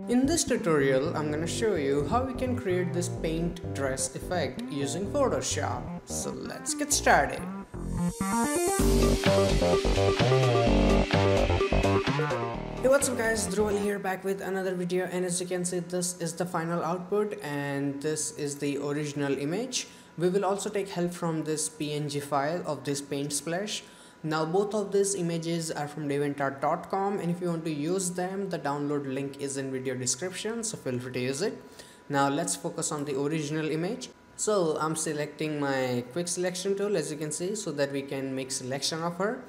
In this tutorial, I'm gonna show you how we can create this paint dress effect using Photoshop. So let's get started. Hey, what's up guys, Dhruval here back with another video, and as you can see, this is the final output and this is the original image. We will also take help from this PNG file of this paint splash. Now both of these images are from devantart.com, and if you want to use them, the download link is in video description, so feel free to use it. Now let's focus on the original image. So I'm selecting my quick selection tool, as you can see, so that we can make selection of her.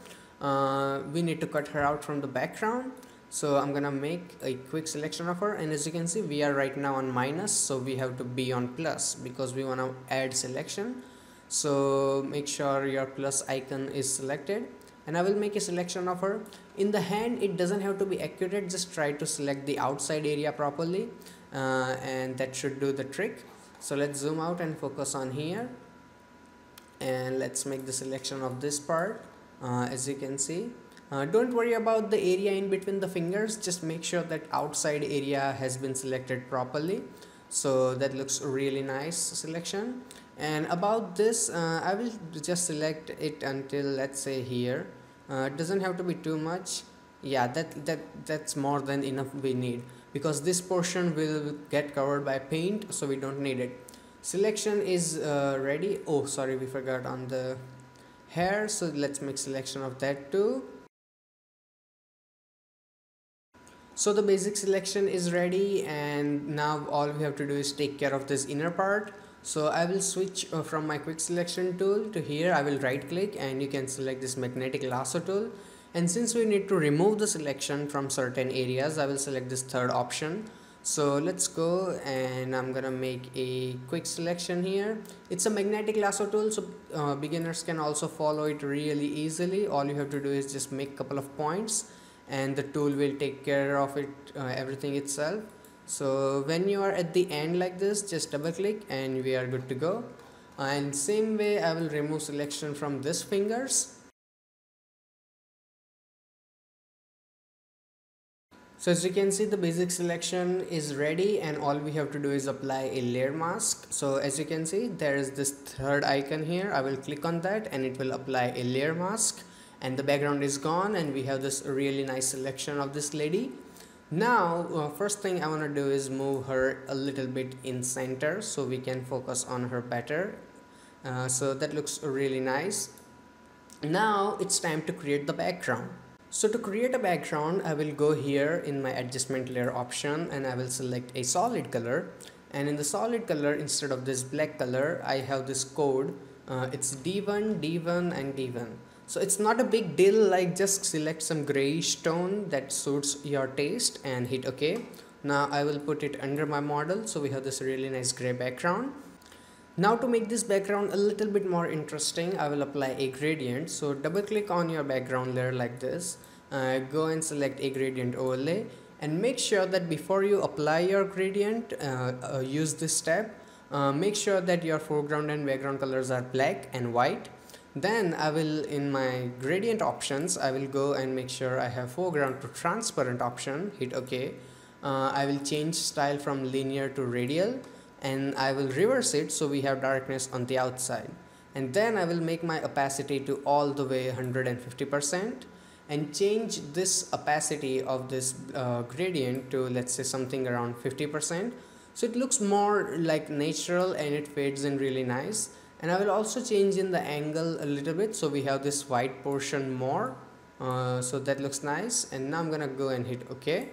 We need to cut her out from the background, so I'm gonna make a quick selection of her, and as you can see, we are right now on minus, so we have to be on plus because we want to add selection. So make sure your plus icon is selected, and I will make a selection of her. In the hand, it doesn't have to be accurate, just try to select the outside area properly, and that should do the trick. So let's zoom out and focus on here, and let's make the selection of this part. As you can see, don't worry about the area in between the fingers, just make sure that outside area has been selected properly. So that looks really nice selection. And about this, I will just select it until, let's say, here. It doesn't have to be too much. Yeah, that's more than enough we need, because this portion will get covered by paint, so we don't need it. Selection is ready. Oh sorry, we forgot on the hair, so let's make selection of that too. So the basic selection is ready, and now all we have to do is take care of this inner part. So I will switch from my quick selection tool to here. I will right click and you can select this magnetic lasso tool, and since we need to remove the selection from certain areas, I will select this third option. So let's go, and I'm gonna make a quick selection here. It's a magnetic lasso tool, so beginners can also follow it really easily. All you have to do is just make a couple of points and the tool will take care of it, everything itself. So when you are at the end like this, just double click and we are good to go. And same way, I will remove selection from this fingers. So as you can see, the basic selection is ready, and all we have to do is apply a layer mask. So as you can see, there is this third icon here. I will click on that and it will apply a layer mask, and the background is gone, and we have this really nice selection of this lady. Now first thing I want to do is move her a little bit in center so we can focus on her better. So that looks really nice. Now it's time to create the background. So to create a background, I will go here in my adjustment layer option, and I will select a solid color, and in the solid color, instead of this black color, I have this code. It's D1, D1 and D1. So it's not a big deal, like just select some grayish tone that suits your taste and hit OK. Now I will put it under my model, so we have this really nice gray background. Now to make this background a little bit more interesting, I will apply a gradient. So double click on your background layer like this, go and select a gradient overlay, and make sure that before you apply your gradient, use this step. Make sure that your foreground and background colors are black and white. Then I will, in my gradient options, I will go and make sure I have foreground to transparent option, hit OK. I will change style from linear to radial, and I will reverse it so we have darkness on the outside. And then I will make my opacity to all the way 150% and change this opacity of this gradient to, let's say, something around 50%. So it looks more like natural and it fades in really nice. And I will also change in the angle a little bit so we have this white portion more. So that looks nice, and now I'm gonna go and hit OK.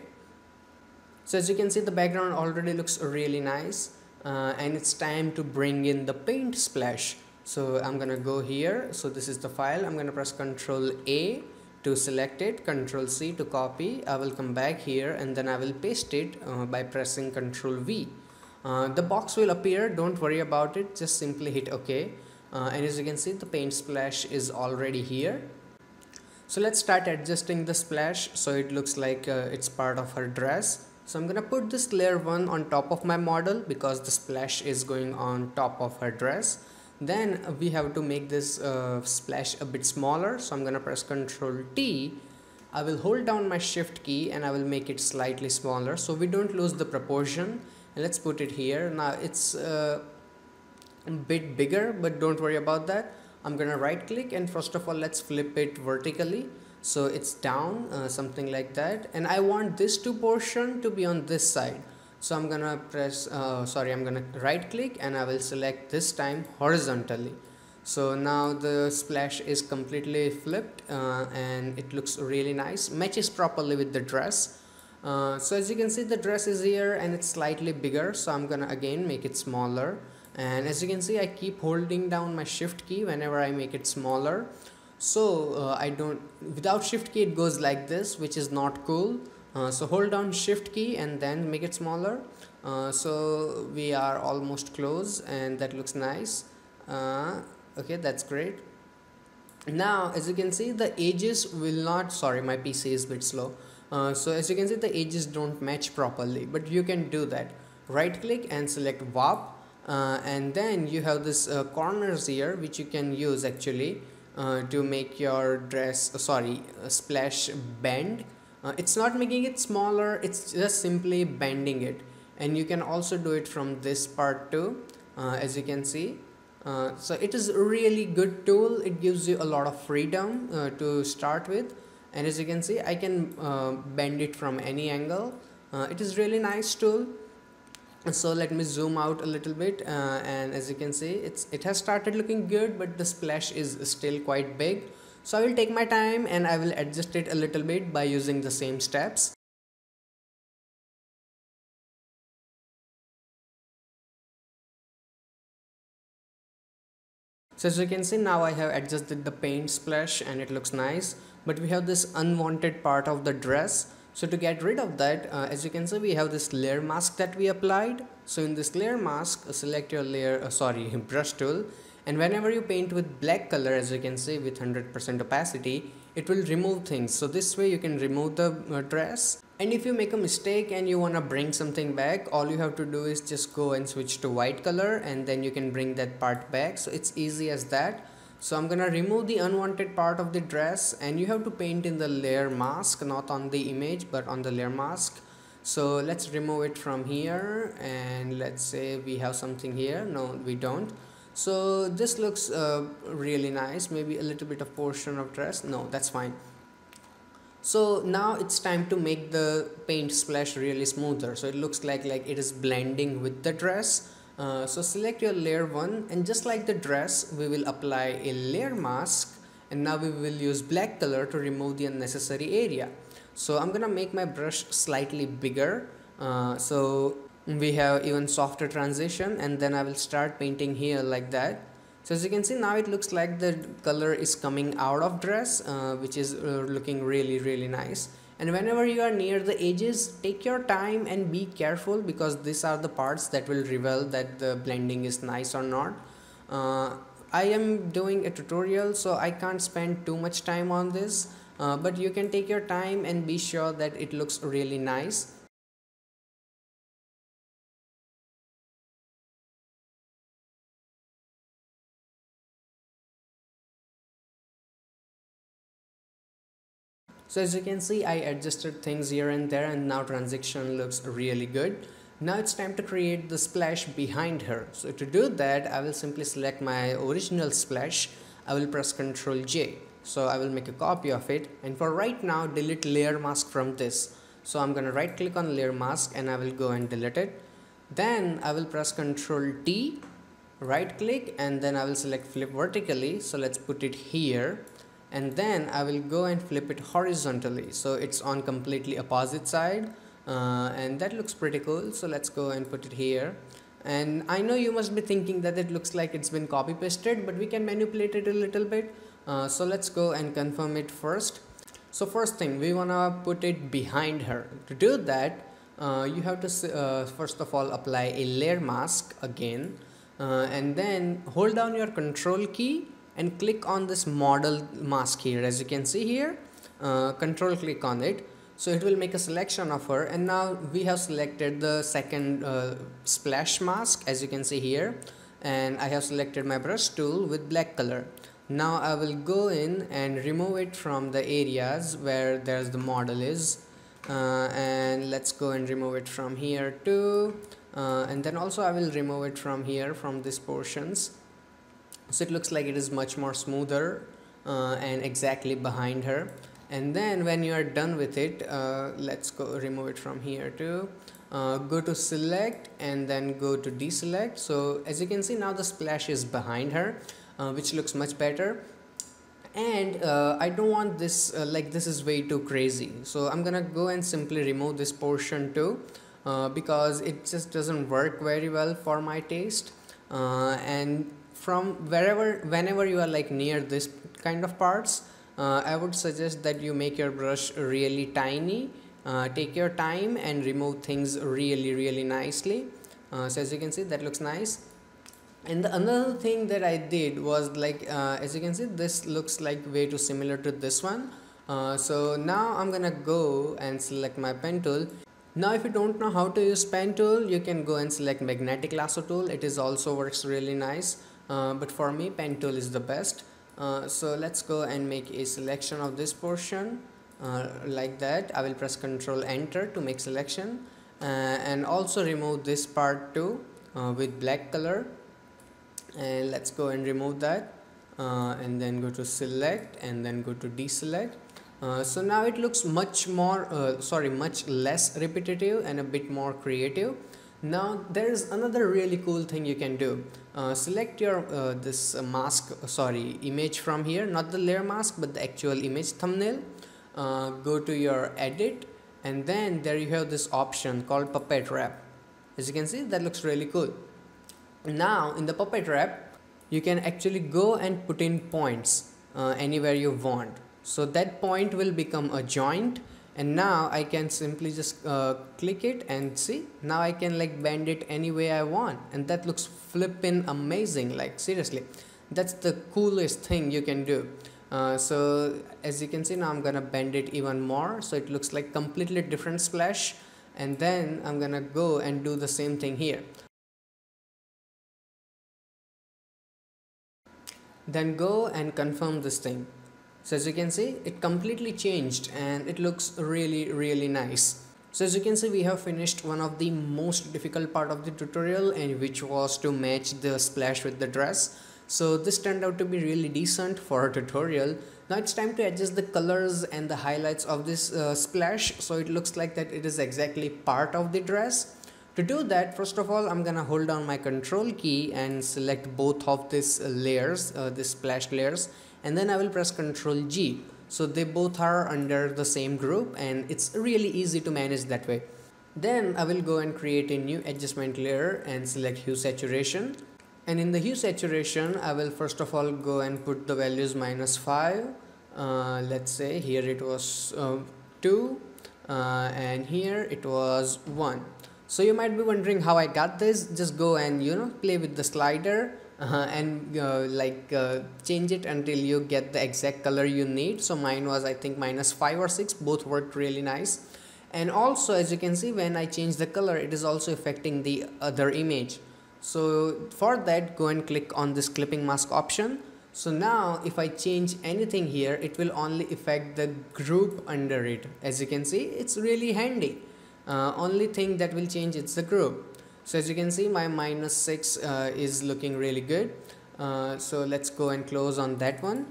So as you can see, the background already looks really nice, and it's time to bring in the paint splash. So I'm gonna go here. So this is the file. I'm gonna press Ctrl A to select it, Ctrl C to copy. I will come back here and then I will paste it by pressing Ctrl V. The box will appear, don't worry about it, just simply hit OK. And as you can see, the paint splash is already here. So let's start adjusting the splash so it looks like it's part of her dress. So I'm gonna put this layer 1 on top of my model because the splash is going on top of her dress. Then we have to make this splash a bit smaller, so I'm gonna press Ctrl T. I will hold down my shift key and I will make it slightly smaller so we don't lose the proportion. And let's put it here. Now it's a bit bigger, but don't worry about that. I'm gonna right click and first of all let's flip it vertically so it's down, something like that. And I want this two portion to be on this side, so I'm gonna I'm gonna right click and I will select this time horizontally. So now the splash is completely flipped and it looks really nice, matches properly with the dress. So as you can see, the dress is here and it's slightly bigger, so I'm gonna again make it smaller. And as you can see, I keep holding down my shift key whenever I make it smaller. So I don't, without shift key it goes like this, which is not cool. So hold down shift key and then make it smaller. So we are almost close and that looks nice. Okay, that's great. Now as you can see, the edges will not, sorry, my PC is a bit slow. So as you can see, the edges don't match properly, but you can do that. Right click and select warp, and then you have this corners here which you can use actually to make your dress splash bend. It's not making it smaller, it's just simply bending it. And you can also do it from this part too, as you can see. So it is a really good tool. It gives you a lot of freedom to start with, and as you can see, I can bend it from any angle. It is really nice tool. So let me zoom out a little bit, and as you can see, it has started looking good, but the splash is still quite big. So I will take my time and I will adjust it a little bit by using the same steps. So as you can see, now I have adjusted the paint splash and it looks nice, but we have this unwanted part of the dress. So to get rid of that, as you can see, we have this layer mask that we applied. So in this layer mask, select your brush tool, and whenever you paint with black color, as you can see, with 100% opacity, it will remove things. So this way you can remove the dress. And if you make a mistake and you want to bring something back, all you have to do is just go and switch to white color, and then you can bring that part back. So it's easy as that. So I'm gonna remove the unwanted part of the dress, and you have to paint in the layer mask, not on the image but on the layer mask. So let's remove it from here, and let's say we have something here. No, we don't. So this looks really nice. Maybe a little bit of portion of dress. No, that's fine. So now it's time to make the paint splash really smoother, so it looks like it is blending with the dress. So select your layer 1, and just like the dress, we will apply a layer mask, and now we will use black color to remove the unnecessary area. So I'm gonna make my brush slightly bigger, so we have even softer transition, and then I will start painting here like that. So as you can see, now it looks like the color is coming out of dress, which is looking really nice. And whenever you are near the edges, take your time and be careful, because these are the parts that will reveal that the blending is nice or not. I am doing a tutorial, so I can't spend too much time on this, but you can take your time and be sure that it looks really nice. So as you can see, I adjusted things here and there, and now transition looks really good. Now it's time to create the splash behind her. So to do that, I will simply select my original splash. I will press Ctrl J. So I will make a copy of it, and for right now, delete layer mask from this. So I'm gonna right click on layer mask and I will go and delete it. Then I will press Ctrl T, right click, and then I will select flip vertically. So let's put it here. And then I will go and flip it horizontally, so it's on completely opposite side, and that looks pretty cool. So let's go and put it here. And I know you must be thinking that it looks like it's been copy pasted, but we can manipulate it a little bit. So let's go and confirm it first. So first thing, we wanna put it behind her. To do that, you have to first of all apply a layer mask again, and then hold down your Control key and click on this model mask here. As you can see here, Control click on it, so it will make a selection of her. And now we have selected the second splash mask, as you can see here, and I have selected my brush tool with black color. Now I will go in and remove it from the areas where there's the model is, and let's go and remove it from here too, and then also I will remove it from here, from these portions, so it looks like it is much more smoother and exactly behind her. And then when you are done with it, let's go remove it from here too. Go to select and then go to deselect. So as you can see, now the splash is behind her, which looks much better. And I don't want this, like this is way too crazy, so I'm gonna go and simply remove this portion too, because it just doesn't work very well for my taste. And from whenever you are like near this kind of parts, I would suggest that you make your brush really tiny. Take your time and remove things really nicely. So as you can see, that looks nice. And the another thing that I did was like, as you can see, this looks like way too similar to this one. So now I'm gonna go and select my pen tool. Now if you don't know how to use pen tool, you can go and select magnetic lasso tool. It is also works really nice, but for me pen tool is the best. So let's go and make a selection of this portion, like that. I will press Ctrl Enter to make selection, and also remove this part too, with black color. And let's go and remove that, and then go to select and then go to deselect. So now it looks much less repetitive and a bit more creative. Now there is another really cool thing you can do. Select your this image from here, not the layer mask but the actual image thumbnail. Go to your edit, and then there you have this option called puppet wrap. As you can see, that looks really cool. Now in the puppet wrap, you can actually go and put in points anywhere you want. So that point will become a joint, and now I can simply just click it and see, now I can like bend it any way I want, and that looks flippin' amazing. Like seriously, that's the coolest thing you can do. So as you can see, now I'm gonna bend it even more so it looks like completely different splash, and then I'm gonna go and do the same thing here. Then go and confirm this thing. So as you can see, it completely changed and it looks really nice. So as you can see, we have finished one of the most difficult part of the tutorial, and which was to match the splash with the dress. So this turned out to be really decent for a tutorial. Now it's time to adjust the colors and the highlights of this splash, so it looks like that it is exactly part of the dress. To do that, first of all, I'm gonna hold down my control key and select both of these layers, these splash layers, and then I will press Ctrl G. So they both are under the same group, and it's really easy to manage that way. Then I will go and create a new adjustment layer and select hue saturation. And in the hue saturation, I will first of all go and put the values -5. Let's say here it was 2, and here it was 1. So you might be wondering how I got this. Just go and play with the slider and change it until you get the exact color you need. So mine was I think -5 or 6, both worked really nice. And also as you can see, when I change the color, it is also affecting the other image. So for that, go and click on this clipping mask option. So now if I change anything here, it will only affect the group under it. As you can see, it's really handy. Only thing that will change, it's the group. So as you can see, my -6 is looking really good. So let's go and close on that one.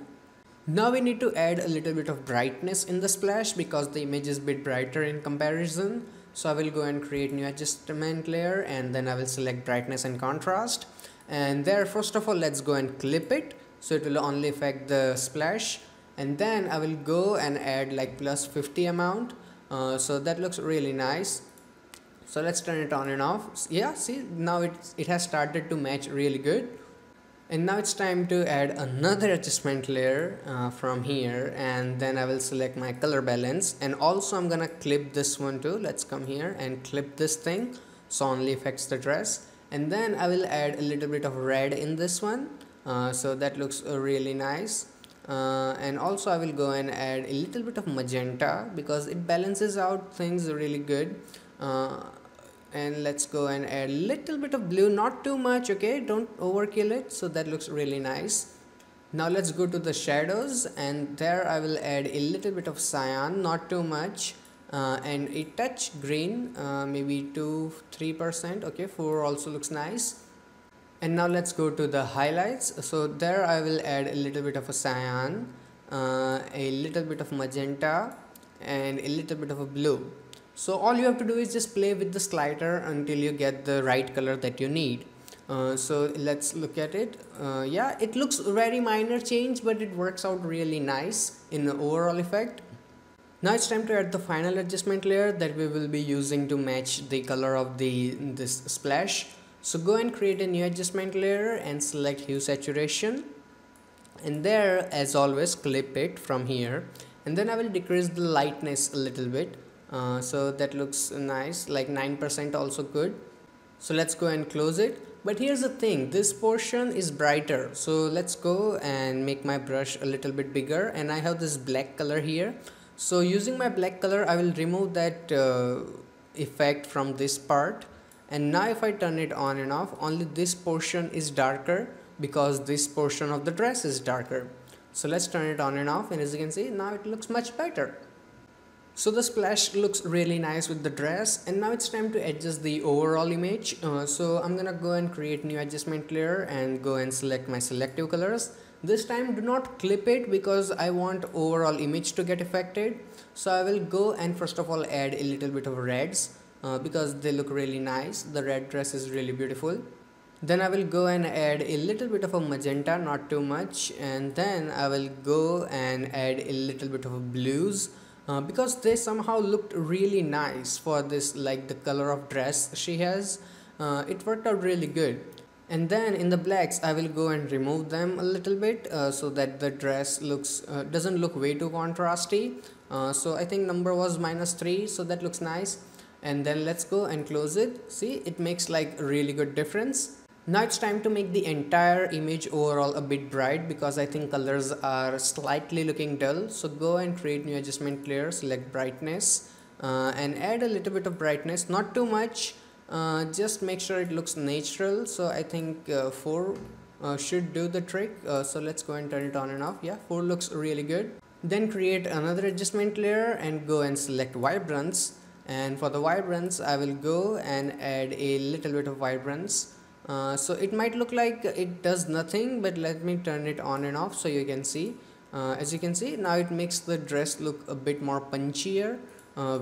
Now we need to add a little bit of brightness in the splash because the image is a bit brighter in comparison. So I will go and create new adjustment layer, and then I will select brightness and contrast. And there, first of all, let's go and clip it, so it will only affect the splash. And then I will go and add like +50 amount. So that looks really nice. So let's turn it on and off. Yeah, see, now it has started to match really good. And now it's time to add another adjustment layer from here, and then I will select my color balance, and also I'm gonna clip this one too. Let's come here and clip this thing so only affects the dress. And then I will add a little bit of red in this one, so that looks really nice. And also I will go and add a little bit of magenta because it balances out things really good. And let's go and add a little bit of blue, not too much, okay, don't overkill it. So that looks really nice. Now let's go to the shadows, and there I will add a little bit of cyan, not too much, and a touch green, maybe 2-3%. Okay, 4 also looks nice. And now let's go to the highlights. So there I will add a little bit of a cyan, a little bit of magenta, and a little bit of a blue. So all you have to do is just play with the slider until you get the right color that you need. So let's look at it. Yeah, it looks very minor change, but it works out really nice in the overall effect. Now it's time to add the final adjustment layer that we will be using to match the color of this splash. So go and create a new adjustment layer and select hue saturation, and there, as always, clip it from here, and then I will decrease the lightness a little bit, so that looks nice, like 9% also good. So let's go and close it. But here's the thing, this portion is brighter, so let's go and make my brush a little bit bigger, and I have this black color here. So using my black color, I will remove that effect from this part, and now if I turn it on and off, only this portion is darker because this portion of the dress is darker. So let's turn it on and off, and as you can see, now it looks much better. So the splash looks really nice with the dress, and now it's time to adjust the overall image. So I'm gonna go and create new adjustment layer and go and select my selective colors. This time do not clip it because I want overall image to get affected. So I will go and first of all add a little bit of reds because they look really nice. The red dress is really beautiful. Then I will go and add a little bit of a magenta, not too much, and then I will go and add a little bit of blues. Because they somehow looked really nice for this, like the color of dress she has. It worked out really good. And then in the blacks I will go and remove them a little bit so that the dress looks doesn't look way too contrasty. So I think number was -3, so that looks nice. And then let's go and close it. See, it makes like a really good difference. Now it's time to make the entire image overall a bit bright because I think colors are slightly looking dull. So go and create new adjustment layer, select brightness, and add a little bit of brightness, not too much, just make sure it looks natural. So I think 4 should do the trick. So let's go and turn it on and off. Yeah, 4 looks really good. Then create another adjustment layer and go and select vibrance, and for the vibrance I will go and add a little bit of vibrance. So it might look like it does nothing, but let me turn it on and off so you can see. As you can see, now it makes the dress look a bit more punchier,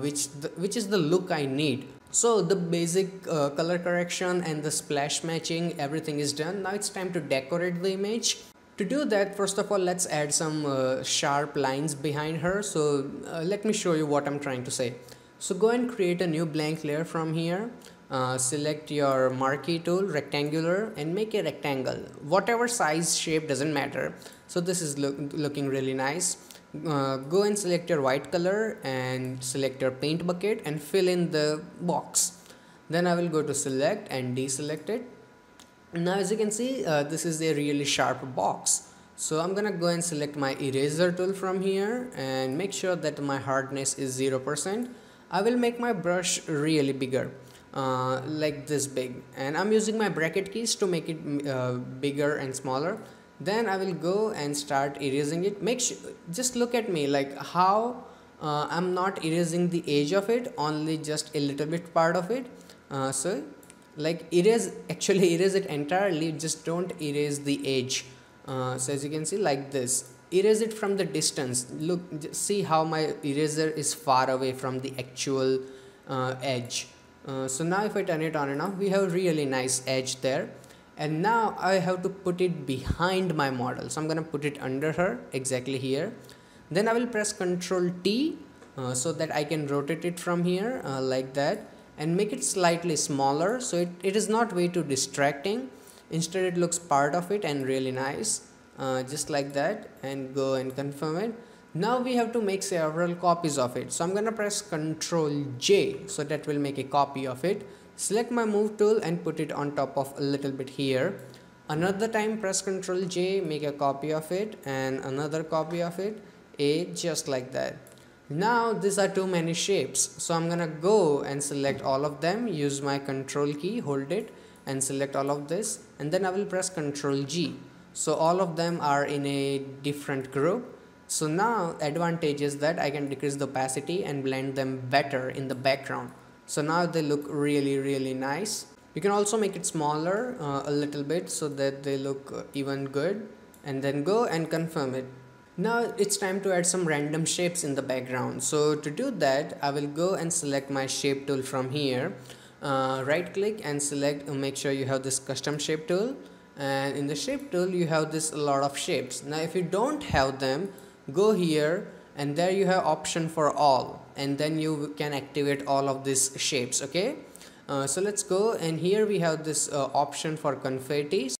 which is the look I need. So the basic color correction and the splash matching, everything is done. Now it's time to decorate the image. To do that, first of all, let's add some sharp lines behind her. So let me show you what I'm trying to say. So go and create a new blank layer from here. Select your marquee tool, rectangular, and make a rectangle, whatever size, shape, doesn't matter. So this is looking really nice. Go and select your white color and select your paint bucket and fill in the box. Then I will go to select and deselect it. Now as you can see, this is a really sharp box. So I'm gonna go and select my eraser tool from here and make sure that my hardness is 0%. I will make my brush really bigger. Like this big, and I'm using my bracket keys to make it bigger and smaller. Then I will go and start erasing it. Just look at me, like how I'm not erasing the edge of it, only just a little bit part of it. So like erase it entirely, just don't erase the edge. So as you can see, like this, erase it from the distance. Look, see how my eraser is far away from the actual edge. So now if I turn it on and off, we have a really nice edge there. And now I have to put it behind my model. So I'm going to put it under her, exactly here. Then I will press Ctrl T so that I can rotate it from here like that, and make it slightly smaller so it is not way too distracting. Instead it looks part of it and really nice, just like that, and go and confirm it. Now we have to make several copies of it. So I'm gonna press Ctrl J, so that will make a copy of it. Select my move tool and put it on top of a little bit here. Another time press Ctrl J, make a copy of it, and another copy of it, just like that. Now these are too many shapes, so I'm gonna go and select all of them, use my Ctrl key, hold it and select all of this, and then I will press Ctrl G. So all of them are in a different group. So now advantage is that I can decrease the opacity and blend them better in the background. So now they look really nice. You can also make it smaller a little bit so that they look even good, and then go and confirm it. Now it's time to add some random shapes in the background. So to do that, I will go and select my shape tool from here. Right click and select, make sure you have this custom shape tool, and in the shape tool you have this a lot of shapes. Now if you don't have them, go here and there you have option for all, and then you can activate all of these shapes. Okay, so let's go, and here we have this option for confetti.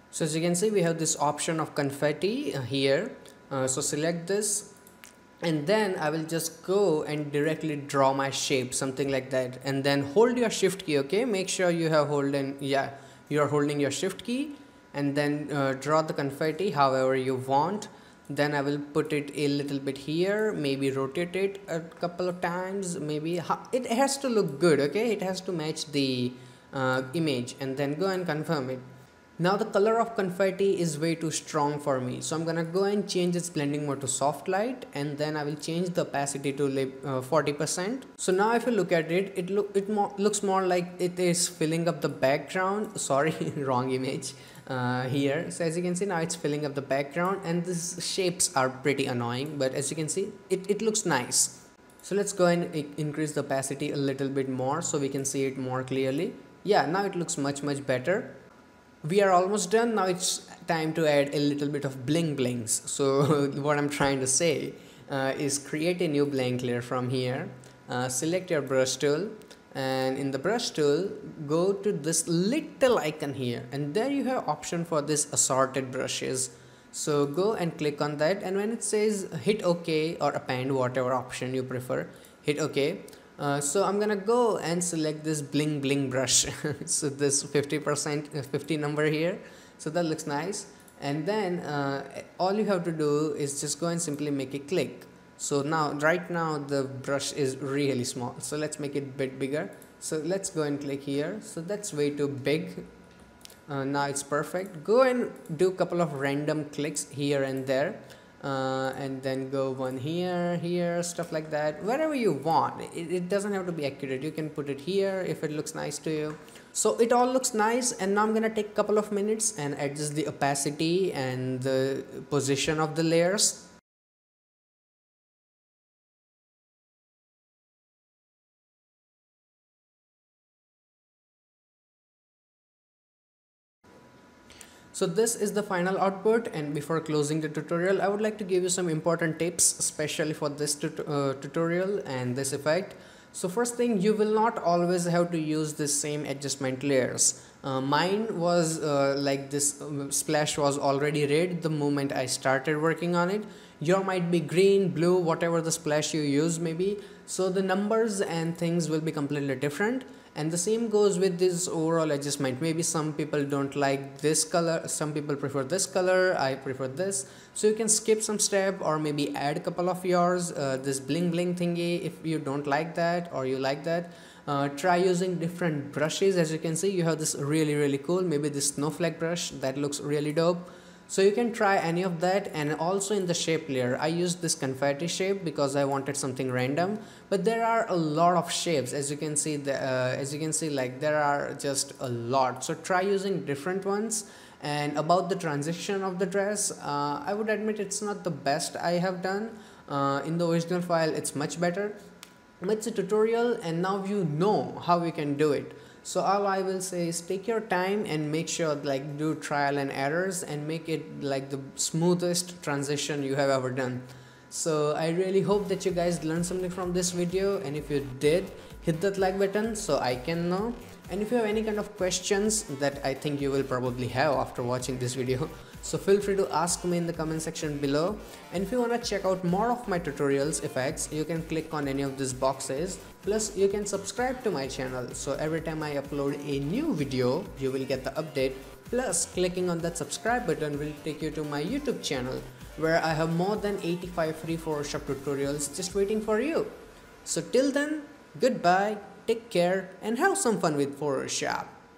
So as you can see, we have this option of confetti here. So select this, and then I will just go and directly draw my shape, something like that, and then hold your shift key. Okay, make sure you have you are holding your shift key, and then draw the confetti however you want. Then I will put it a little bit here, maybe rotate it a couple of times, maybe it has to look good. Okay, it has to match the image, and then go and confirm it. Now the color of confetti is way too strong for me, so I'm gonna go and change its blending mode to soft light, and then I will change the opacity to 40%. So now if you look at it, it looks more like it is filling up the background. Sorry, wrong image here. So as you can see, now it's filling up the background, and these shapes are pretty annoying, but as you can see, it looks nice. So let's go and increase the opacity a little bit more so we can see it more clearly. Yeah, now it looks much better. We are almost done. Now it's time to add a little bit of bling blings. So what I'm trying to say is create a new blank layer from here. Select your brush tool, and in the brush tool go to this little icon here, and there you have option for this assorted brushes. So go and click on that, and when it says hit OK or append, whatever option you prefer, hit OK. So I'm gonna go and select this bling bling brush. So this 50% 50 number here, so that looks nice. And then all you have to do is just go and simply make a click. So now right now the brush is really small, so let's make it a bit bigger. So let's go and click here. So that's way too big. Now it's perfect. Go and do a couple of random clicks here and there, and then go one here, stuff like that, wherever you want. It doesn't have to be accurate. You can put it here if it looks nice to you. So it all looks nice, and now I'm gonna take a couple of minutes and adjust the opacity and the position of the layers. So this is the final output, and before closing the tutorial, I would like to give you some important tips, especially for this tutorial and this effect. So first thing, you will not always have to use the same adjustment layers. Mine was like this splash was already red the moment I started working on it. Your might be green, blue, whatever the splash you use maybe. So the numbers and things will be completely different. And the same goes with this overall adjustment. Maybe some people don't like this color, some people prefer this color, I prefer this. So you can skip some step, or maybe add a couple of yours, this bling bling thingy if you don't like that or you like that. Try using different brushes. As you can see, you have this really cool, maybe this snowflake brush that looks really dope. So you can try any of that. And also in the shape layer, I used this confetti shape because I wanted something random, but there are a lot of shapes. As you can see, like there are just a lot. So try using different ones. And about the transition of the dress, I would admit it's not the best I have done. In the original file it's much better, but it's a tutorial and now you know how you can do it. So all I will say is take your time and make sure, like, do trial and errors and make it like the smoothest transition you have ever done. So I really hope that you guys learned something from this video, and if you did, hit that like button so I can know. And if you have any kind of questions that I think you will probably have after watching this video, so feel free to ask me in the comment section below. And if you want to check out more of my tutorials effects, you can click on any of these boxes. Plus you can subscribe to my channel, so every time I upload a new video you will get the update. Plus clicking on that subscribe button will take you to my YouTube channel, where I have more than 85 free Photoshop tutorials just waiting for you. So till then, goodbye, take care and have some fun with Photoshop.